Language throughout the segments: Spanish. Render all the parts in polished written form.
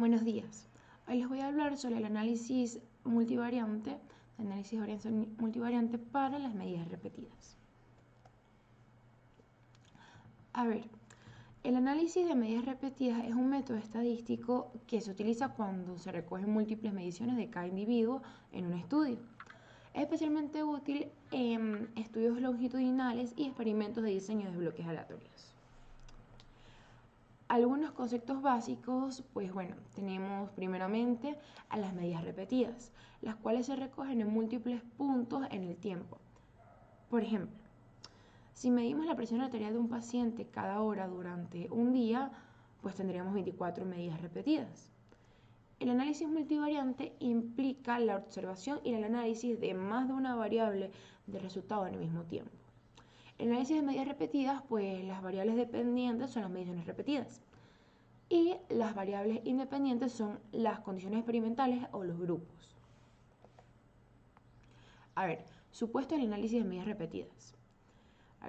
Buenos días. Hoy les voy a hablar sobre el análisis multivariante, análisis de varianza multivariante para las medidas repetidas. A ver, el análisis de medidas repetidas es un método estadístico que se utiliza cuando se recogen múltiples mediciones de cada individuo en un estudio. Es especialmente útil en estudios longitudinales y experimentos de diseño de bloques aleatorios. Algunos conceptos básicos, pues bueno, tenemos primeramente a las medidas repetidas, las cuales se recogen en múltiples puntos en el tiempo. Por ejemplo, si medimos la presión arterial de un paciente cada hora durante un día, pues tendríamos 24 medidas repetidas. El análisis multivariante implica la observación y el análisis de más de una variable de resultado en el mismo tiempo. El análisis de medidas repetidas, pues las variables dependientes son las mediciones repetidas y las variables independientes son las condiciones experimentales o los grupos. A ver, supuesto del análisis de medidas repetidas.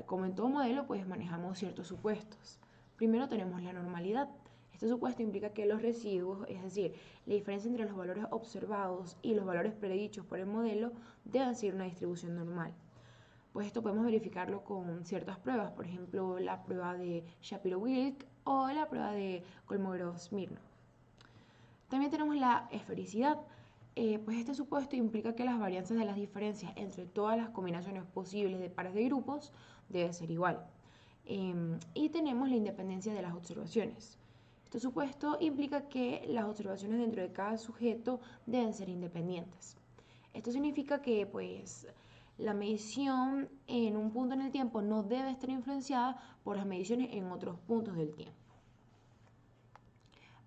Como en todo modelo, pues manejamos ciertos supuestos. Primero tenemos la normalidad. Este supuesto implica que los residuos, es decir, la diferencia entre los valores observados y los valores predichos por el modelo, deben seguir una distribución normal. Pues esto podemos verificarlo con ciertas pruebas, por ejemplo, la prueba de Shapiro-Wilk o la prueba de Kolmogorov-Smirnov. También tenemos la esfericidad. Pues este supuesto implica que las varianzas de las diferencias entre todas las combinaciones posibles de pares de grupos debe ser igual. Y tenemos la independencia de las observaciones. Este supuesto implica que las observaciones dentro de cada sujeto deben ser independientes. Esto significa que pues la medición en un punto en el tiempo no debe estar influenciada por las mediciones en otros puntos del tiempo.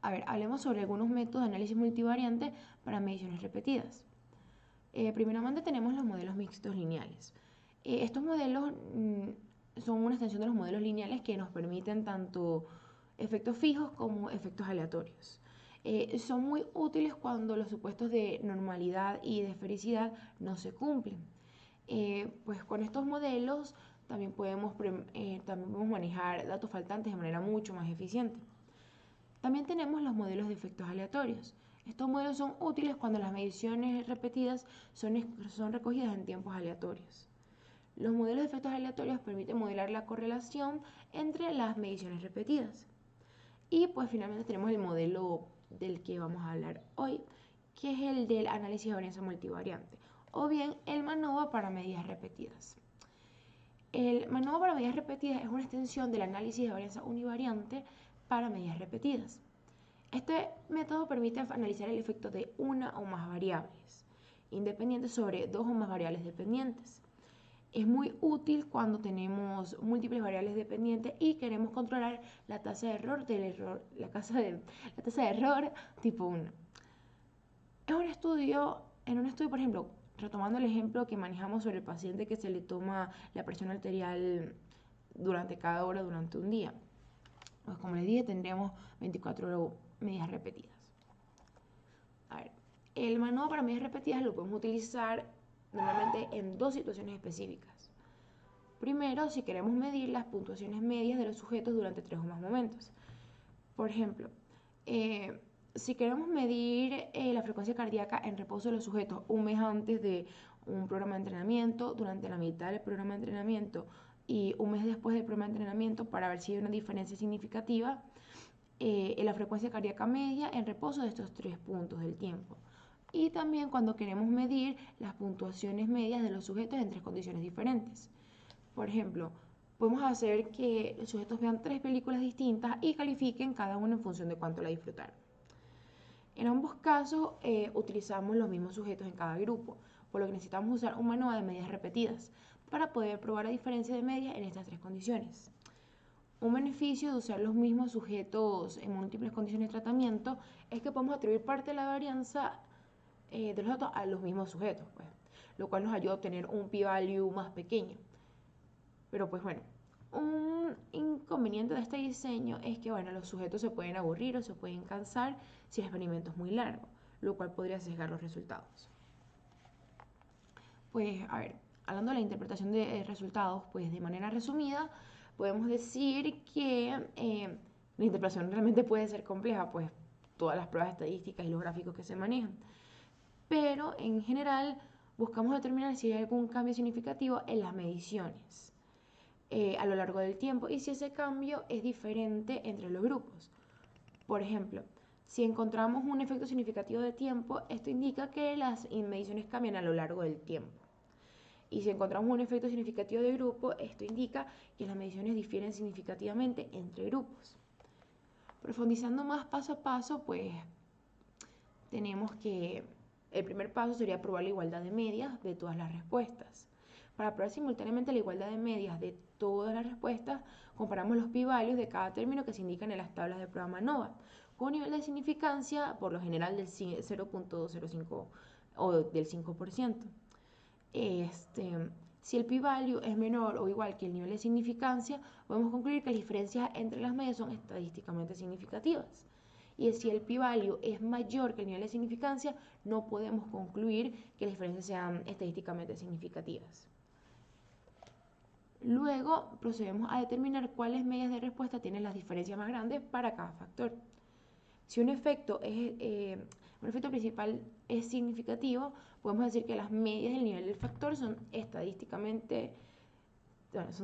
A ver, hablemos sobre algunos métodos de análisis multivariante para mediciones repetidas. Primeramente tenemos los modelos mixtos lineales. Estos modelos son una extensión de los modelos lineales que nos permiten tanto efectos fijos como efectos aleatorios. Son muy útiles cuando los supuestos de normalidad y de esfericidad no se cumplen. Pues con estos modelos también podemos manejar datos faltantes de manera mucho más eficiente. También tenemos los modelos de efectos aleatorios. Estos modelos son útiles cuando las mediciones repetidas son recogidas en tiempos aleatorios. Los modelos de efectos aleatorios permiten modelar la correlación entre las mediciones repetidas. Y pues finalmente tenemos el modelo del que vamos a hablar hoy, que es el del análisis de varianza multivariante, o bien el MANOVA para medidas repetidas. El MANOVA para medidas repetidas es una extensión del análisis de varianza univariante para medidas repetidas. Este método permite analizar el efecto de una o más variables independientes sobre dos o más variables dependientes. Es muy útil cuando tenemos múltiples variables dependientes y queremos controlar la tasa de error la tasa de error tipo 1. En un estudio, por ejemplo, retomando el ejemplo que manejamos sobre el paciente que se le toma la presión arterial durante cada hora durante un día. Pues como les dije, tendríamos 24 medidas repetidas. A ver, el MANOVA para medidas repetidas lo podemos utilizar normalmente en dos situaciones específicas. Primero, si queremos medir las puntuaciones medias de los sujetos durante 3 o más momentos. Por ejemplo, si queremos medir la frecuencia cardíaca en reposo de los sujetos un mes antes de un programa de entrenamiento, durante la mitad del programa de entrenamiento y un mes después del programa de entrenamiento para ver si hay una diferencia significativa en la frecuencia cardíaca media en reposo de estos 3 puntos del tiempo. Y también cuando queremos medir las puntuaciones medias de los sujetos en 3 condiciones diferentes. Por ejemplo, podemos hacer que los sujetos vean 3 películas distintas y califiquen cada una en función de cuánto la disfrutaron. En ambos casos utilizamos los mismos sujetos en cada grupo, por lo que necesitamos usar un MANOVA de medidas repetidas para poder probar la diferencia de medias en estas 3 condiciones. Un beneficio de usar los mismos sujetos en múltiples condiciones de tratamiento es que podemos atribuir parte de la varianza de los datos a los mismos sujetos, pues, lo cual nos ayuda a obtener un p-value más pequeño. Pero pues bueno, un inconveniente de este diseño es que bueno, los sujetos se pueden aburrir o se pueden cansar si el experimento es muy largo, lo cual podría sesgar los resultados. Pues a ver, hablando de la interpretación de resultados, pues de manera resumida, podemos decir que la interpretación realmente puede ser compleja, pues todas las pruebas estadísticas y los gráficos que se manejan. Pero en general buscamos determinar si hay algún cambio significativo en las mediciones a lo largo del tiempo y si ese cambio es diferente entre los grupos. Por ejemplo, si encontramos un efecto significativo de tiempo, esto indica que las mediciones cambian a lo largo del tiempo. Y si encontramos un efecto significativo de grupo, esto indica que las mediciones difieren significativamente entre grupos. Profundizando más paso a paso, pues tenemos que el primer paso sería probar la igualdad de medias de todas las respuestas. Para probar simultáneamente la igualdad de medias de todas las respuestas, comparamos los p-values de cada término que se indican en las tablas de prueba MANOVA, con un nivel de significancia, por lo general, del 0.05 o del 5%. Si el p-value es menor o igual que el nivel de significancia, podemos concluir que las diferencias entre las medias son estadísticamente significativas. Y si el p-value es mayor que el nivel de significancia, no podemos concluir que las diferencias sean estadísticamente significativas. Luego procedemos a determinar cuáles medias de respuesta tienen las diferencias más grandes para cada factor. Si un efecto principal es significativo, podemos decir que las medias del nivel del factor son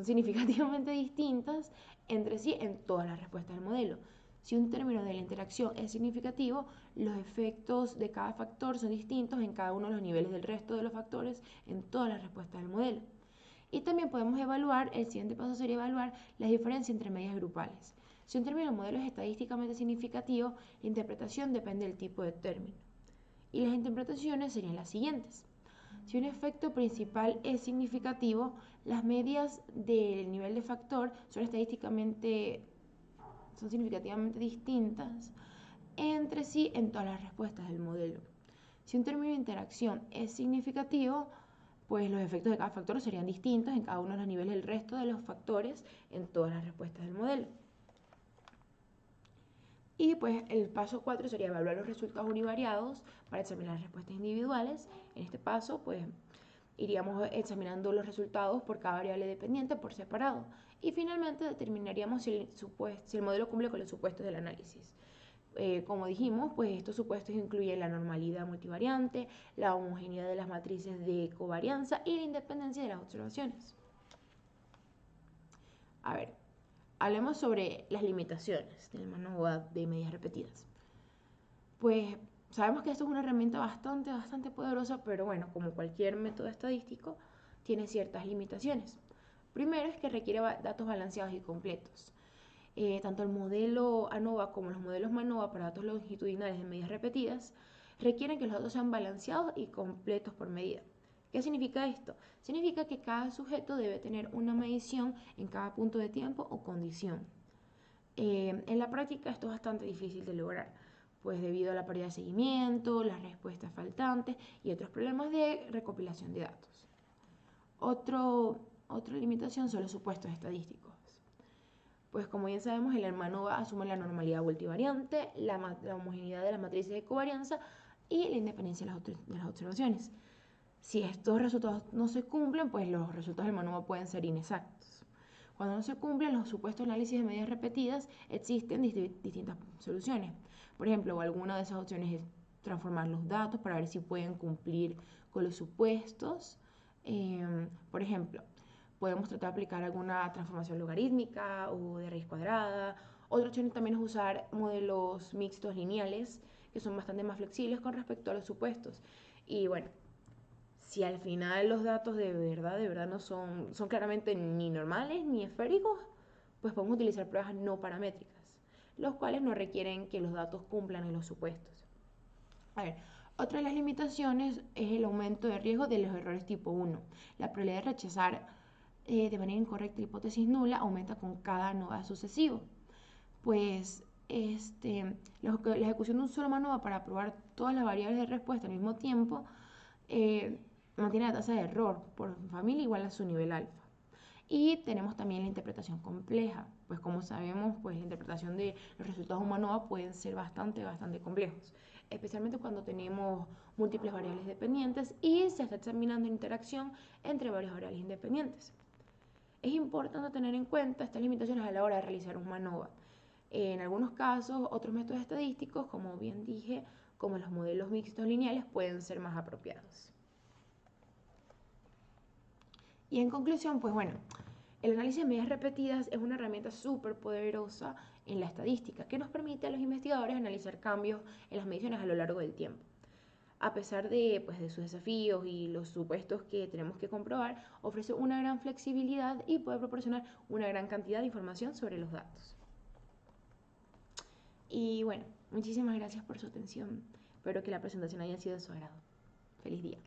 significativamente distintas entre sí en todas las respuestas del modelo. Si un término de la interacción es significativo, los efectos de cada factor son distintos en cada uno de los niveles del resto de los factores en todas las respuestas del modelo. Y también podemos el siguiente paso sería evaluar la diferencia entre medias grupales. Si un término del modelo es estadísticamente significativo, la interpretación depende del tipo de término. Y las interpretaciones serían las siguientes. Si un efecto principal es significativo, las medias del nivel de factor son significativamente distintas entre sí en todas las respuestas del modelo. Si un término de interacción es significativo, pues los efectos de cada factor serían distintos en cada uno de los niveles del resto de los factores en todas las respuestas del modelo. Y pues el paso 4 sería evaluar los resultados univariados para examinar las respuestas individuales. En este paso, pues iríamos examinando los resultados por cada variable dependiente por separado. Y finalmente determinaríamos si el modelo cumple con los supuestos del análisis. Como dijimos, pues estos supuestos incluyen la normalidad multivariante, la homogeneidad de las matrices de covarianza y la independencia de las observaciones. A ver, hablemos sobre las limitaciones del MANOVA de medias repetidas. Pues sabemos que esto es una herramienta bastante poderosa, pero bueno, como cualquier método estadístico, tiene ciertas limitaciones. Primero es que requiere datos balanceados y completos. Tanto el modelo ANOVA como los modelos MANOVA para datos longitudinales de medias repetidas requieren que los datos sean balanceados y completos por medida. ¿Qué significa esto? Significa que cada sujeto debe tener una medición en cada punto de tiempo o condición. En la práctica esto es bastante difícil de lograr, pues debido a la pérdida de seguimiento, las respuestas faltantes y otros problemas de recopilación de datos. Otra limitación son los supuestos estadísticos. Pues como bien sabemos, el MANOVA asume la normalidad multivariante, la homogeneidad de las matrices de covarianza y la independencia de las observaciones. Si estos resultados no se cumplen, pues los resultados del MANOVA pueden ser inexactos. Cuando no se cumplen los supuestos de análisis de medidas repetidas, existen distintas soluciones. Por ejemplo, alguna de esas opciones es transformar los datos para ver si pueden cumplir con los supuestos. Por ejemplo, podemos tratar de aplicar alguna transformación logarítmica o de raíz cuadrada. Otra opción también es usar modelos mixtos lineales, que son bastante más flexibles con respecto a los supuestos. Y bueno, si al final los datos de verdad no son claramente ni normales ni esféricos, pues podemos utilizar pruebas no paramétricas, los cuales no requieren que los datos cumplan en los supuestos. A ver, otra de las limitaciones es el aumento de riesgo de los errores tipo 1. La probabilidad de rechazar de manera incorrecta la hipótesis nula aumenta con cada ANOVA sucesivo. Pues la ejecución de un solo MANOVA para probar todas las variables de respuesta al mismo tiempo mantiene la tasa de error por familia igual a su nivel alfa. Y tenemos también la interpretación compleja, pues como sabemos, pues la interpretación de los resultados de un MANOVA pueden ser bastante complejos, especialmente cuando tenemos múltiples variables dependientes y se está examinando interacción entre varias variables independientes. Es importante tener en cuenta estas limitaciones a la hora de realizar un MANOVA, En algunos casos, otros métodos estadísticos, como bien dije, como los modelos mixtos lineales, pueden ser más apropiados. Y en conclusión, pues bueno, el análisis de medidas repetidas es una herramienta súper poderosa en la estadística que nos permite a los investigadores analizar cambios en las mediciones a lo largo del tiempo. A pesar de, pues, de sus desafíos y los supuestos que tenemos que comprobar, ofrece una gran flexibilidad y puede proporcionar una gran cantidad de información sobre los datos. Y bueno, muchísimas gracias por su atención. Espero que la presentación haya sido de su agrado. Feliz día.